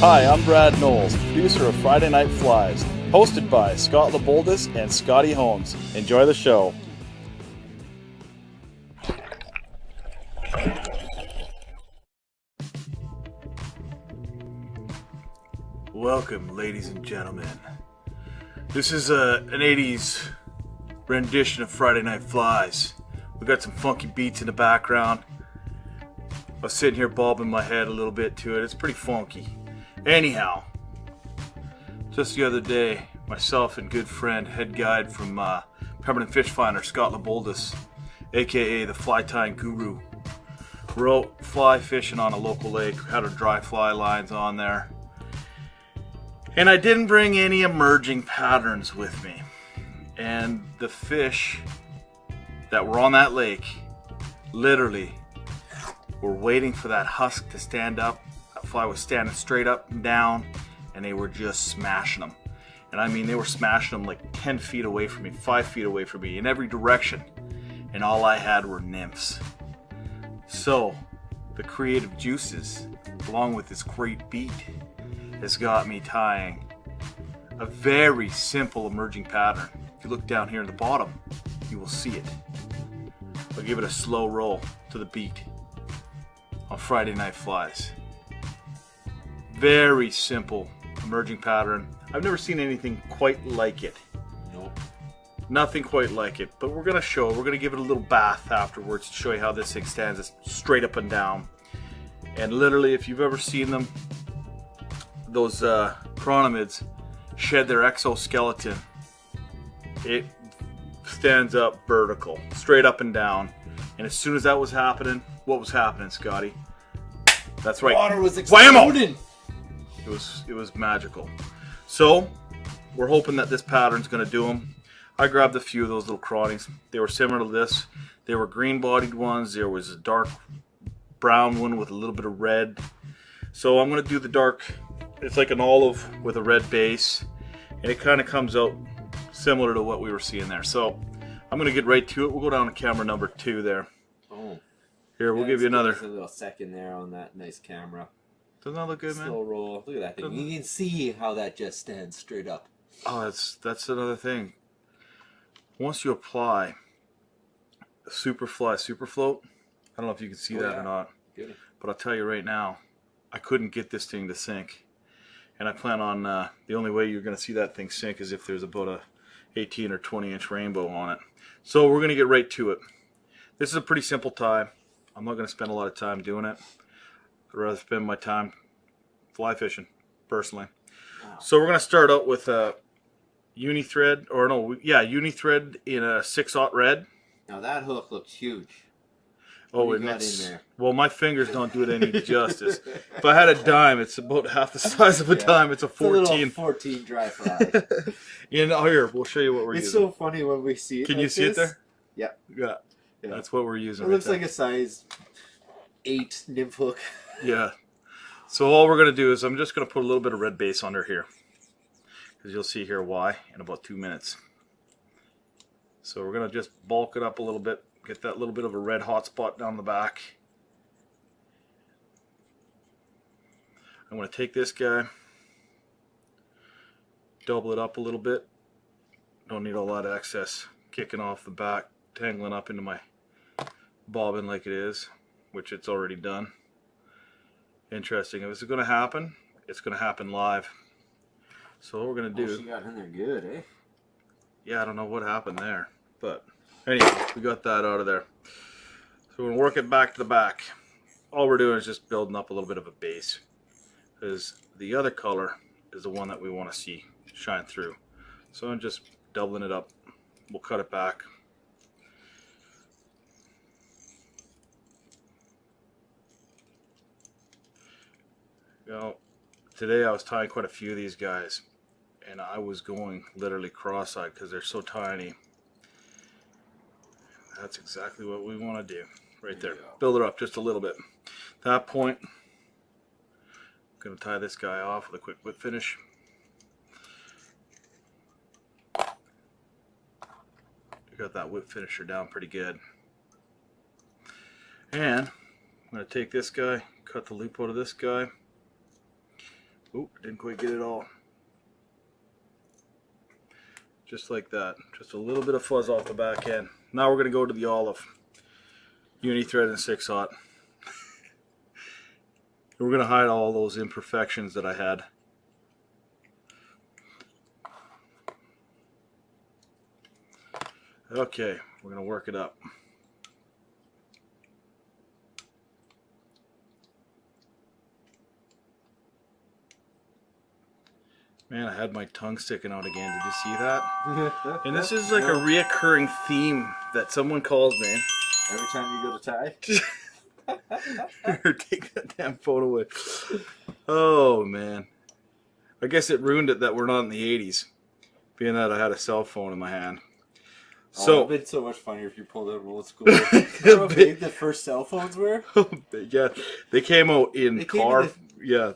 Hi, I'm Brad Knowles, producer of Friday Night Flies, hosted by Scott LeBoldis and Scotty Holmes. Enjoy the show. Welcome, ladies and gentlemen. This is an 80s rendition of Friday Night Flies. We got some funky beats in the background. I was sitting here bobbing my head a little bit to it. It's pretty funky. Anyhow, just the other day, myself and good friend, head guide from Permanent Fish Finder, Scott LeBoldis, aka the fly tying guru, we're out fly fishing on a local lake. We had our dry fly lines on there. And I didn't bring any emerging patterns with me. And the fish that were on that lake literally were waiting for that husk to stand up. That fly was standing straight up and down, and they were just smashing them. And I mean, they were smashing them like 10 feet away from me, 5 feet away from me, in every direction. And all I had were nymphs. So, the creative juices, along with this great beat, has got me tying a very simple emerging pattern. If you look down here in the bottom, you will see it. I'll give it a slow roll to the beat on Friday Night Flies. Very simple emerging pattern. I've never seen anything quite like it. Nope. Nothing quite like it, but we're gonna give it a little bath afterwards to show you how this thing stands straight up and down. And literally, if you've ever seen them, those chironomids shed their exoskeleton, it stands up vertical, straight up and down. And as soon as that was happening, what was happening, Scotty? That's right. Water was exploding. It was magical. So we're hoping that this pattern's going to do them. I grabbed a few of those little crawnies. They were similar to this. They were green-bodied ones. There was a dark brown one with a little bit of red. So I'm going to do the dark. It's like an olive with a red base, and it kind of comes out similar to what we were seeing there. So I'm going to get right to it. We'll go down to camera number 2 there. Oh. Here, we'll give you another. A little second there on that nice camera. Doesn't that look good, man? Slow roll. Look at that thing. You can see how that just stands straight up. Oh, that's another thing. Once you apply the superfly, superfloat, I don't know if you can see that or not, Good. but I'll tell you right now, I couldn't get this thing to sink. And I plan on, the only way you're going to see that thing sink is if there's about a 18 or 20 inch rainbow on it. So we're going to get right to it. This is a pretty simple tie. I'm not going to spend a lot of time doing it. I'd rather spend my time fly fishing, personally. Wow. So we're going to start out with a uni-thread in a 6/0 red. Now that hook looks huge. Oh, What and do you got it's, in there? well, my fingers don't do it any justice. If I had a dime, it's about half the size of a dime. It's a 14. It's a little 14 dry fly. Here, we'll show you what we're It's using. so funny when we see it. Can like you see it there? Yeah. Yeah. That's what we're using. It looks like a size 8 nymph hook. Yeah. So all we're going to do is I'm just going to put a little bit of red base under here. Because you'll see here why in about 2 minutes. So we're going to just bulk it up a little bit. Get that little bit of a red hot spot down the back. I'm going to take this guy. Double it up a little bit. Don't need a lot of excess kicking off the back. Tangling up into my bobbin like it is. Which it's already done. Interesting. If this is going to happen, it's going to happen live. So what we're going to do... Oh, she got in there good, eh? Yeah, I don't know what happened there. But anyway, we got that out of there. So we're going to work it back to the back. All we're doing is just building up a little bit of a base. Because the other color is the one that we want to see shine through. So I'm just doubling it up. We'll cut it back. You know, today I was tying quite a few of these guys, and I was going literally cross-eyed because they're so tiny. That's exactly what we want to do right there. Build it up just a little bit. At that point, I'm going to tie this guy off with a quick whip finish. We got that whip finisher down pretty good. And I'm going to take this guy, cut the loop out of this guy, Oop, didn't quite get it all. Just like that. Just a little bit of fuzz off the back end. Now we're going to go to the olive. Uni thread and 6/0. We're going to hide all those imperfections that I had. Okay, we're going to work it up. Man, I had my tongue sticking out again. Did you see that? And this is like a reoccurring theme that someone calls me. Every time you go to tie? Take that damn phone away. Oh, man. I guess it ruined it that we're not in the 80s. Being that I had a cell phone in my hand. So, So, it would have been so much funnier if you pulled out an old school. Remember how big the first cell phones were? yeah, they came out in They car. came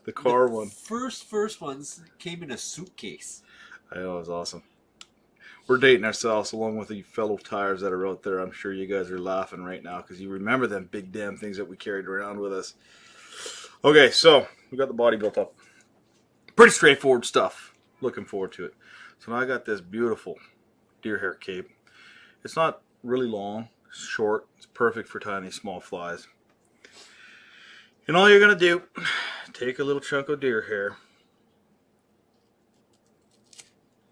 The car one. First ones came in a suitcase. I know, it was awesome. We're dating ourselves along with the fellow tires that are out there. I'm sure you guys are laughing right now because you remember them big damn things that we carried around with us. Okay, so we got the body built up. Pretty straightforward stuff. Looking forward to it. So now I got this beautiful deer hair cape. It's not really long, it's short. It's perfect for tying these small flies. And all you're going to do, take a little chunk of deer hair.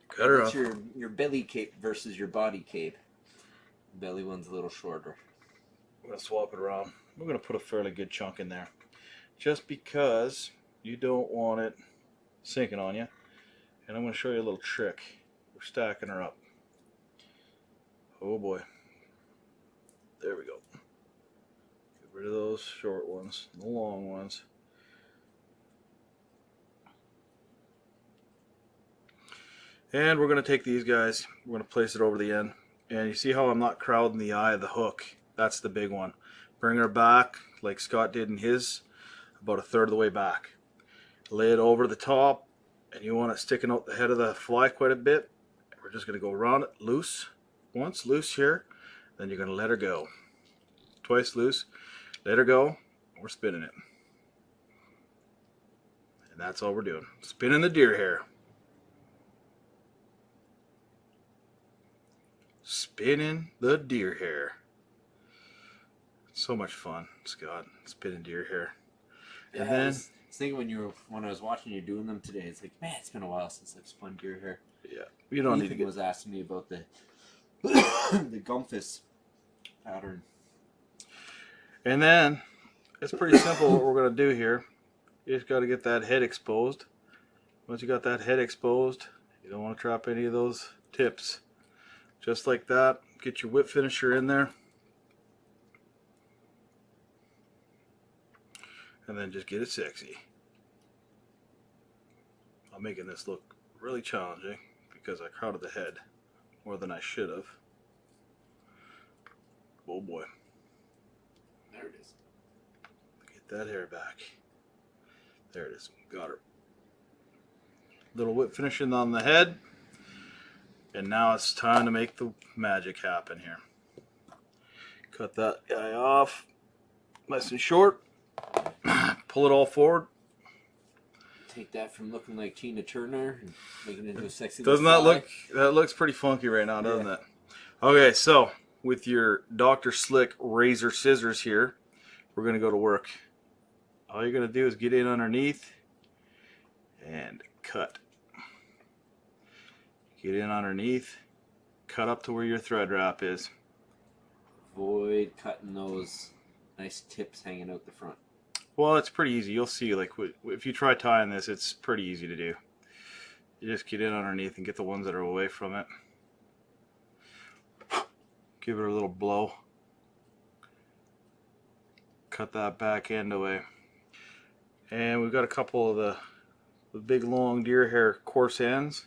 Cut her That's off. your belly cape versus your body cape. Belly one's a little shorter. I'm going to swap it around. We're going to put a fairly good chunk in there. Just because you don't want it sinking on you. And I'm going to show you a little trick. We're stacking her up. Oh boy. There we go. Get rid of those short ones, the long ones. And we're going to take these guys, we're going to place it over the end. And you see how I'm not crowding the eye of the hook? That's the big one. Bring her back like Scott did in his, about a third of the way back. Lay it over the top, and you want it sticking out the head of the fly quite a bit. We're just going to go around it loose. Once loose here, then you're going to let her go. Twice loose, let her go. We're spinning it. And that's all we're doing. Spinning the deer hair. Spinning the deer hair. So much fun, Scott. Spinning deer hair. Yeah, And then I was thinking when I was watching you doing them today, it's like, man, it's been a while since I've spun deer hair. yeah, you don't need to Ethan get. was asking me about the the Gumphus pattern. And then it's pretty simple what we're going to do here. You just got to get that head exposed. Once you got that head exposed, you don't want to trap any of those tips. Just like that. Get your whip finisher in there. And then just get it sexy. I'm making this look really challenging because I crowded the head more than I should have. Oh boy. There it is. Get that hair back. There it is. Got her. Little whip finishing on the head. And now it's time to make the magic happen here. Cut that guy off. Nice and short. Pull it all forward. Take that from looking like Tina Turner and make it into a sexy Doesn't little that fly. look, that looks pretty funky right now, doesn't Yeah. it? Okay, so with your Dr. Slick razor scissors here, we're going to go to work. All you're going to do is get in underneath and cut. Get in underneath, cut up to where your thread wrap is. Avoid cutting those nice tips hanging out the front. Well, it's pretty easy. You'll see, like, if you try tying this, it's pretty easy to do. You just get in underneath and get the ones that are away from it. Give it a little blow. Cut that back end away. And we've got a couple of the big long deer hair coarse ends.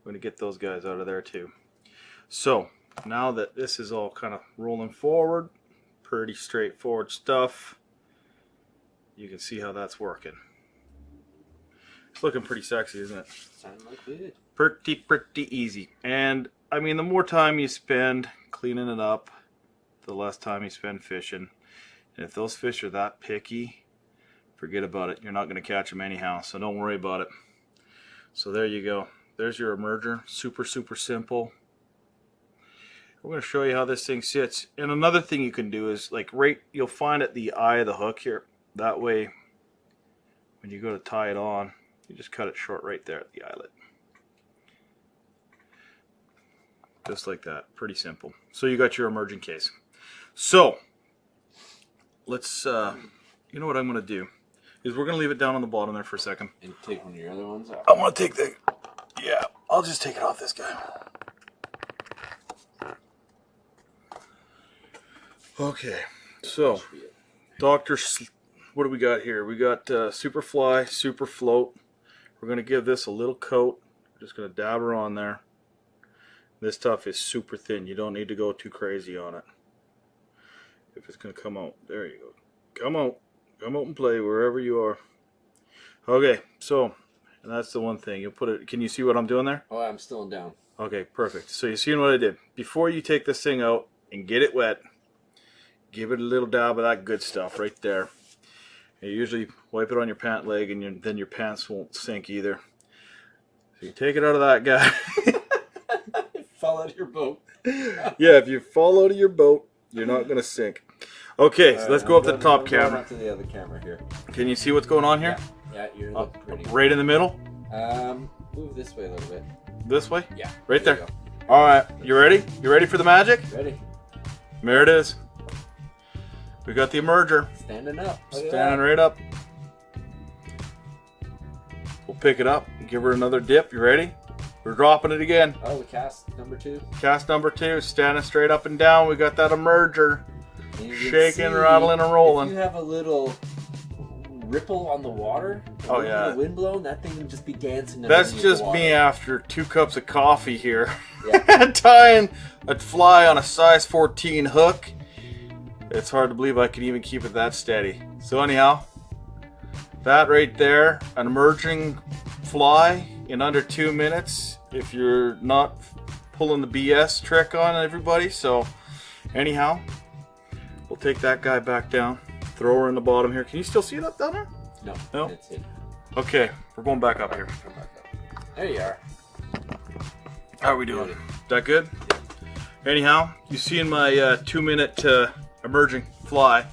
We're going to get those guys out of there too. So, now that this is all kind of rolling forward, pretty straightforward stuff. You can see how that's working. It's looking pretty sexy, isn't it? Sound like it. Pretty easy. And I mean, the more time you spend cleaning it up, the less time you spend fishing. And if those fish are that picky, forget about it. You're not going to catch them anyhow, so don't worry about it. So there you go. There's your emerger. Super, super simple. We're going to show you how this thing sits. And another thing you can do is, like, you'll find at the eye of the hook here. That way, when you go to tie it on, you just cut it short right there at the eyelet. Just like that. Pretty simple. So you got your emerging case. So, let's, you know what I'm going to do? Is we're going to leave it down on the bottom there for a second. And take one of your other ones off. I want to take the, yeah, I'll just take it off this guy. Okay, so, what do we got here? We got superfly, superfloat. We're going to give this a little coat. We're just going to dab her on there. This stuff is super thin. You don't need to go too crazy on it. If it's going to come out, there you go. Come out and play wherever you are. Okay, so, and that's the one thing. You'll put it, can you see what I'm doing there? Oh, I'm still down. Okay, perfect. So you seen what I did. Before you take this thing out and get it wet, give it a little dab of that good stuff right there. You usually wipe it on your pant leg, and then your pants won't sink either. So you take it out of that guy. Fall out of your boat. Yeah, if you fall out of your boat, you're not going to sink. Okay, so let's go up to the top camera. Up to the other camera here. Can you see what's going on here? Yeah, you're looking pretty. Right in the middle? Move this way a little bit. This way? Yeah. Right there. All right, you ready? You ready for the magic? Ready. There it is. We got the emerger. Standing up. Standing right up. We'll pick it up and give her another dip. You ready? We're dropping it again. Oh, the cast number 2. Cast number 2, standing straight up and down. We got that emerger. Shaking, rattling, and rolling. If you have a little ripple on the water, oh yeah, the wind blowing, that thing would just be dancing. That's just me after 2 cups of coffee here. Yeah. Tying a fly on a size 14 hook. It's hard to believe I can even keep it that steady. So anyhow, that right there, an emerging fly in under 2 minutes. If you're not pulling the BS trick on everybody. So anyhow, we'll take that guy back down. Throw her in the bottom here. Can you still see it up down there? No. No? It's it. Okay, we're going back up here. Come back up. There you are. How are we doing? Is that good? Anyhow, you seen my 2-minute emerging fly.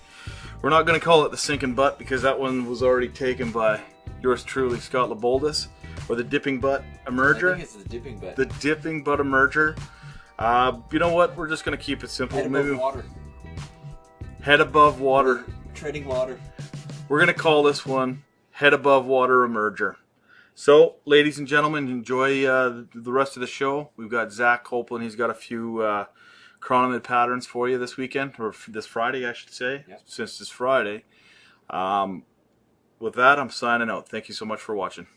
We're not going to call it the sinking butt because that one was already taken by yours truly, Scott LeBoldus, or the dipping butt emerger. I think it's the dipping butt. The dipping butt emerger. You know what? We're just going to keep it simple. Head above water. Head above water. Treading water. We're going to call this one Head Above Water Emerger. So, ladies and gentlemen, enjoy the rest of the show. We've got Zach Copeland. He's got a few chronomid patterns for you this weekend, or this Friday, I should say, since it's Friday. With that, I'm signing out. Thank you so much for watching.